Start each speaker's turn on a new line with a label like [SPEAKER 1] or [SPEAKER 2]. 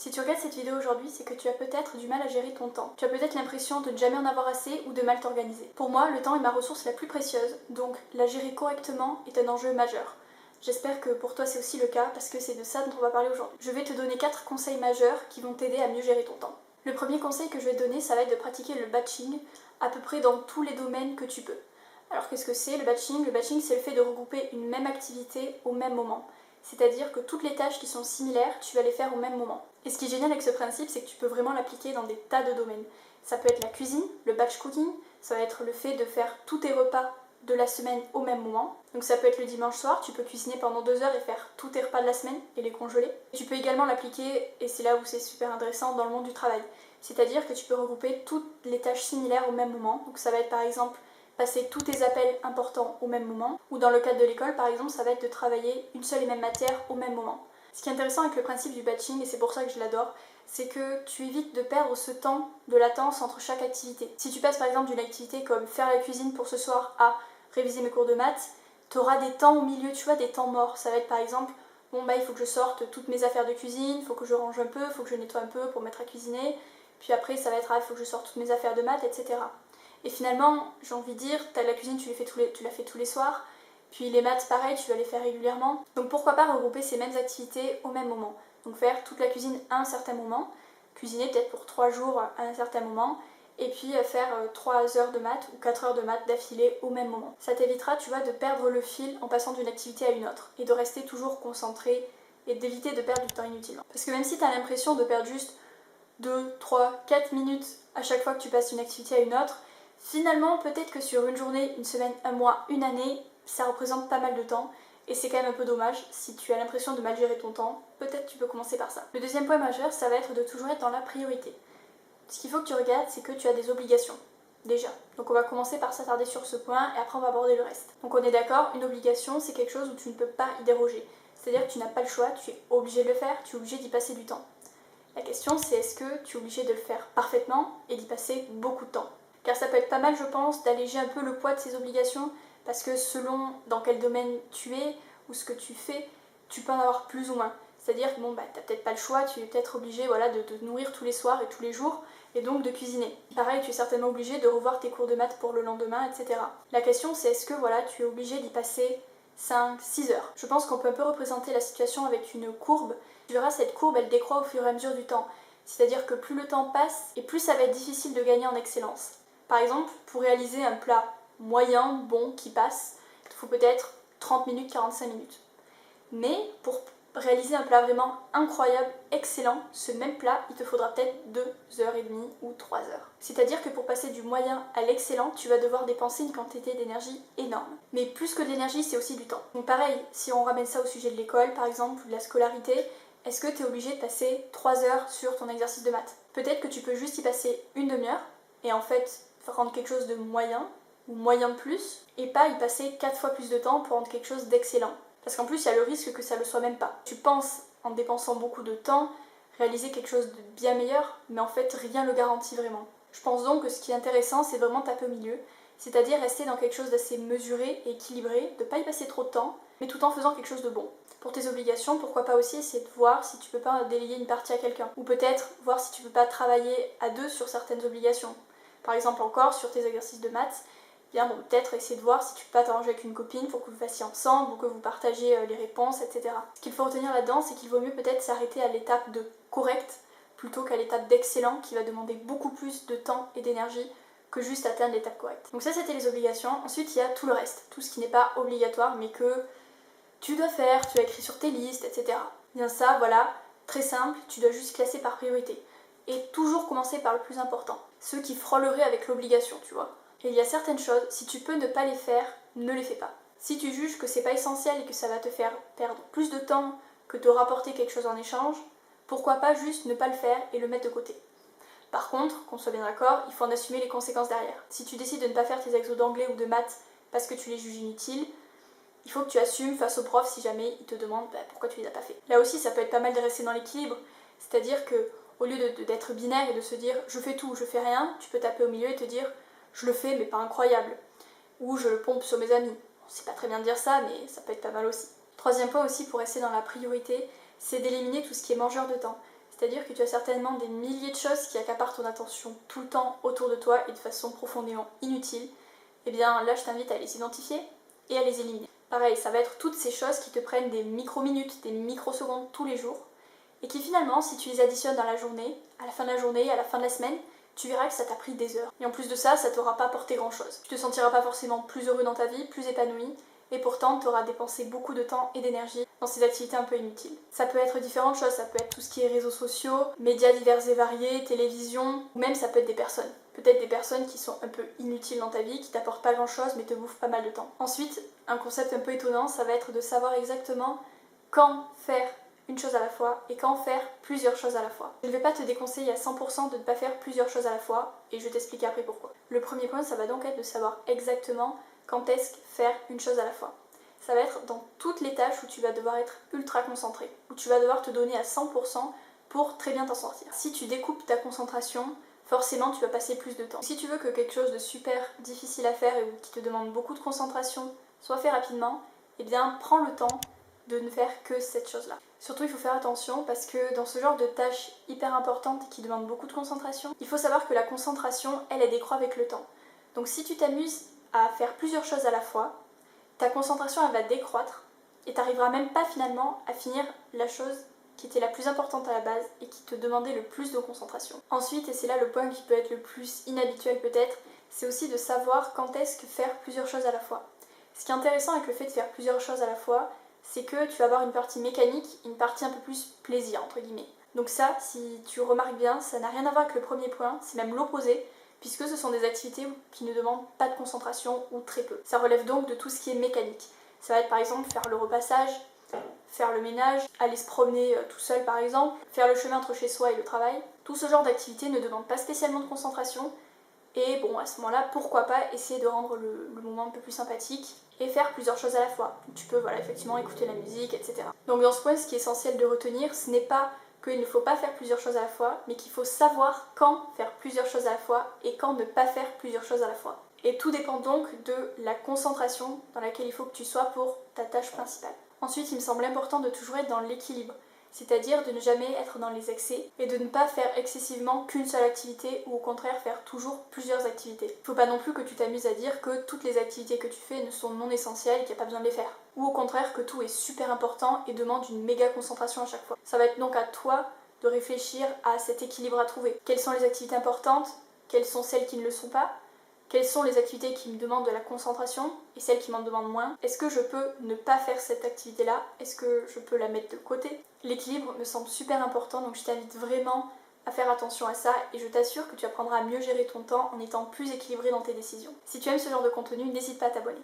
[SPEAKER 1] Si tu regardes cette vidéo aujourd'hui, c'est que tu as peut-être du mal à gérer ton temps. Tu as peut-être l'impression de ne jamais en avoir assez ou de mal t'organiser. Pour moi, le temps est ma ressource la plus précieuse, donc la gérer correctement est un enjeu majeur. J'espère que pour toi c'est aussi le cas parce que c'est de ça dont on va parler aujourd'hui. Je vais te donner 4 conseils majeurs qui vont t'aider à mieux gérer ton temps. Le premier conseil que je vais te donner, ça va être de pratiquer le batching à peu près dans tous les domaines que tu peux. Alors qu'est-ce que c'est le batching? Le batching, c'est le fait de regrouper une même activité au même moment. C'est-à-dire que toutes les tâches qui sont similaires, tu vas les faire au même moment. Et ce qui est génial avec ce principe, c'est que tu peux vraiment l'appliquer dans des tas de domaines. Ça peut être la cuisine, le batch cooking, ça va être le fait de faire tous tes repas de la semaine au même moment. Donc ça peut être le dimanche soir, tu peux cuisiner pendant 2 heures et faire tous tes repas de la semaine et les congeler. Tu peux également l'appliquer, et c'est là où c'est super intéressant, dans le monde du travail. C'est-à-dire que tu peux regrouper toutes les tâches similaires au même moment. Donc ça va être par exemple passer tous tes appels importants au même moment, ou dans le cadre de l'école par exemple, ça va être de travailler une seule et même matière au même moment. Ce qui est intéressant avec le principe du batching, et c'est pour ça que je l'adore, c'est que tu évites de perdre ce temps de latence entre chaque activité. Si tu passes par exemple d'une activité comme faire la cuisine pour ce soir à réviser mes cours de maths, tu auras des temps au milieu, tu vois, des temps morts. Ça va être par exemple, bon bah il faut que je sorte toutes mes affaires de cuisine, il faut que je range un peu, il faut que je nettoie un peu pour mettre à cuisiner, puis après ça va être, il faut que je sorte toutes mes affaires de maths, etc. Et finalement, j'ai envie de dire, la cuisine, tu la fais tous les soirs, puis les maths, pareil, tu vas les faire régulièrement. Donc pourquoi pas regrouper ces mêmes activités au même moment. Donc faire toute la cuisine à un certain moment, cuisiner peut-être pour 3 jours à un certain moment, et puis faire 3 heures de maths ou 4 heures de maths d'affilée au même moment. Ça t'évitera, tu vois, de perdre le fil en passant d'une activité à une autre, et de rester toujours concentré, et d'éviter de perdre du temps inutilement. Parce que même si tu as l'impression de perdre juste 2, 3, 4 minutes à chaque fois que tu passes d'une activité à une autre, finalement, peut-être que sur une journée, une semaine, un mois, une année, ça représente pas mal de temps et c'est quand même un peu dommage. Si tu as l'impression de mal gérer ton temps, peut-être tu peux commencer par ça. Le deuxième point majeur, ça va être de toujours être dans la priorité. Ce qu'il faut que tu regardes, c'est que tu as des obligations, déjà. Donc on va commencer par s'attarder sur ce point et après on va aborder le reste. Donc on est d'accord, une obligation, c'est quelque chose où tu ne peux pas y déroger. C'est-à-dire que tu n'as pas le choix, tu es obligé de le faire, tu es obligé d'y passer du temps. La question, c'est est-ce que tu es obligé de le faire parfaitement et d'y passer beaucoup de temps? Car ça peut être pas mal, je pense, d'alléger un peu le poids de ces obligations, parce que selon dans quel domaine tu es ou ce que tu fais, tu peux en avoir plus ou moins. C'est-à-dire que bon, bah, t'as peut-être pas le choix, tu es peut-être obligé voilà, de te nourrir tous les soirs et tous les jours, et donc de cuisiner. Pareil, tu es certainement obligé de revoir tes cours de maths pour le lendemain, etc. La question, c'est est-ce que voilà, tu es obligé d'y passer 5, 6 heures. Je pense qu'on peut un peu représenter la situation avec une courbe. Tu verras, cette courbe, elle décroît au fur et à mesure du temps. C'est-à-dire que plus le temps passe, et plus ça va être difficile de gagner en excellence. Par exemple, pour réaliser un plat moyen, bon, qui passe, il faut peut-être 30 minutes, 45 minutes. Mais pour réaliser un plat vraiment incroyable, excellent, ce même plat, il te faudra peut-être 2h30 ou 3 heures. C'est-à-dire que pour passer du moyen à l'excellent, tu vas devoir dépenser une quantité d'énergie énorme. Mais plus que de l'énergie, c'est aussi du temps. Donc pareil, si on ramène ça au sujet de l'école, par exemple, ou de la scolarité, est-ce que tu es obligé de passer 3 heures sur ton exercice de maths? Peut-être que tu peux juste y passer une demi-heure, et en fait, rendre quelque chose de moyen, ou moyen plus, et pas y passer 4 fois plus de temps pour rendre quelque chose d'excellent. Parce qu'en plus, il y a le risque que ça le soit même pas. Tu penses, en dépensant beaucoup de temps, réaliser quelque chose de bien meilleur, mais en fait, rien ne le garantit vraiment. Je pense donc que ce qui est intéressant, c'est vraiment taper au milieu, c'est-à-dire rester dans quelque chose d'assez mesuré et équilibré, de pas y passer trop de temps, mais tout en faisant quelque chose de bon. Pour tes obligations, pourquoi pas aussi essayer de voir si tu peux pas déléguer une partie à quelqu'un, ou peut-être voir si tu peux pas travailler à deux sur certaines obligations. Par exemple encore, sur tes exercices de maths, bien bon, peut-être essayer de voir si tu peux pas t'arranger avec une copine pour que vous fassiez ensemble ou que vous partagiez les réponses, etc. Ce qu'il faut retenir là-dedans, c'est qu'il vaut mieux peut-être s'arrêter à l'étape de correct plutôt qu'à l'étape d'excellent qui va demander beaucoup plus de temps et d'énergie que juste atteindre l'étape correcte. Donc ça, c'était les obligations. Ensuite, il y a tout le reste, tout ce qui n'est pas obligatoire mais que tu dois faire, tu as écrit sur tes listes, etc. Bien ça, voilà, très simple, tu dois juste classer par priorité. Et toujours commencer par le plus important, ceux qui frôleraient avec l'obligation, tu vois. Et il y a certaines choses, si tu peux ne pas les faire, ne les fais pas. Si tu juges que c'est pas essentiel et que ça va te faire perdre plus de temps que te rapporter quelque chose en échange, pourquoi pas juste ne pas le faire et le mettre de côté. Par contre, qu'on soit bien d'accord, il faut en assumer les conséquences derrière. Si tu décides de ne pas faire tes exos d'anglais ou de maths parce que tu les juges inutiles, il faut que tu assumes face au prof si jamais il te demande pourquoi tu les as pas fait. Là aussi, ça peut être pas mal de rester dans l'équilibre, c'est-à-dire que au lieu d'être binaire et de se dire je fais tout ou je fais rien, tu peux taper au milieu et te dire je le fais mais pas incroyable, ou je le pompe sur mes amis. C'est pas très bien de dire ça, mais ça peut être pas mal aussi. Troisième point aussi pour rester dans la priorité, c'est d'éliminer tout ce qui est mangeur de temps. C'est-à-dire que tu as certainement des milliers de choses qui accaparent ton attention tout le temps autour de toi et de façon profondément inutile. Eh bien là, je t'invite à les identifier et à les éliminer. Pareil, ça va être toutes ces choses qui te prennent des micro-minutes, des microsecondes tous les jours et qui finalement, si tu les additionnes dans la journée, à la fin de la journée, à la fin de la semaine, tu verras que ça t'a pris des heures. Et en plus de ça, ça t'aura pas apporté grand-chose. Tu te sentiras pas forcément plus heureux dans ta vie, plus épanoui, et pourtant tu auras dépensé beaucoup de temps et d'énergie dans ces activités un peu inutiles. Ça peut être différentes choses, ça peut être tout ce qui est réseaux sociaux, médias divers et variés, télévision, ou même ça peut être des personnes. Peut-être des personnes qui sont un peu inutiles dans ta vie, qui t'apportent pas grand-chose mais te bouffent pas mal de temps. Ensuite, un concept un peu étonnant, ça va être de savoir exactement quand faire une chose à la fois et quand faire plusieurs choses à la fois. Je ne vais pas te déconseiller à 100% de ne pas faire plusieurs choses à la fois et je vais t'expliquer après pourquoi. Le premier point, ça va donc être de savoir exactement quand est-ce faire une chose à la fois. Ça va être dans toutes les tâches où tu vas devoir être ultra concentré, où tu vas devoir te donner à 100% pour très bien t'en sortir. Si tu découpes ta concentration, forcément tu vas passer plus de temps. Si tu veux que quelque chose de super difficile à faire et qui te demande beaucoup de concentration soit fait rapidement, eh bien prends le temps de ne faire que cette chose-là. Surtout, il faut faire attention parce que dans ce genre de tâches hyper importantes qui demandent beaucoup de concentration, il faut savoir que la concentration, elle décroît avec le temps. Donc si tu t'amuses à faire plusieurs choses à la fois, ta concentration, elle va décroître et tu n'arriveras même pas finalement à finir la chose qui était la plus importante à la base et qui te demandait le plus de concentration. Ensuite, et c'est là le point qui peut être le plus inhabituel peut-être, c'est aussi de savoir quand est-ce que faire plusieurs choses à la fois. Ce qui est intéressant avec le fait de faire plusieurs choses à la fois, c'est que tu vas avoir une partie mécanique et une partie un peu plus plaisir, entre guillemets. Donc ça, si tu remarques bien, ça n'a rien à voir avec le premier point, c'est même l'opposé, puisque ce sont des activités qui ne demandent pas de concentration ou très peu. Ça relève donc de tout ce qui est mécanique. Ça va être par exemple faire le repassage, faire le ménage, aller se promener tout seul par exemple, faire le chemin entre chez soi et le travail. Tout ce genre d'activités ne demande pas spécialement de concentration, et bon, à ce moment-là, pourquoi pas essayer de rendre le moment un peu plus sympathique et faire plusieurs choses à la fois. Tu peux, voilà, effectivement écouter la musique, etc. Donc dans ce point, ce qui est essentiel de retenir, ce n'est pas qu'il ne faut pas faire plusieurs choses à la fois, mais qu'il faut savoir quand faire plusieurs choses à la fois et quand ne pas faire plusieurs choses à la fois. Et tout dépend donc de la concentration dans laquelle il faut que tu sois pour ta tâche principale. Ensuite, il me semble important de toujours être dans l'équilibre, c'est-à-dire de ne jamais être dans les excès et de ne pas faire excessivement qu'une seule activité ou au contraire faire toujours plusieurs activités. Il ne faut pas non plus que tu t'amuses à dire que toutes les activités que tu fais ne sont non essentielles et qu'il n'y a pas besoin de les faire. Ou au contraire que tout est super important et demande une méga concentration à chaque fois. Ça va être donc à toi de réfléchir à cet équilibre à trouver. Quelles sont les activités importantes? Quelles sont celles qui ne le sont pas? Quelles sont les activités qui me demandent de la concentration et celles qui m'en demandent moins? Est-ce que je peux ne pas faire cette activité-là? Est-ce que je peux la mettre de côté? L'équilibre me semble super important, donc je t'invite vraiment à faire attention à ça et je t'assure que tu apprendras à mieux gérer ton temps en étant plus équilibré dans tes décisions. Si tu aimes ce genre de contenu, n'hésite pas à t'abonner.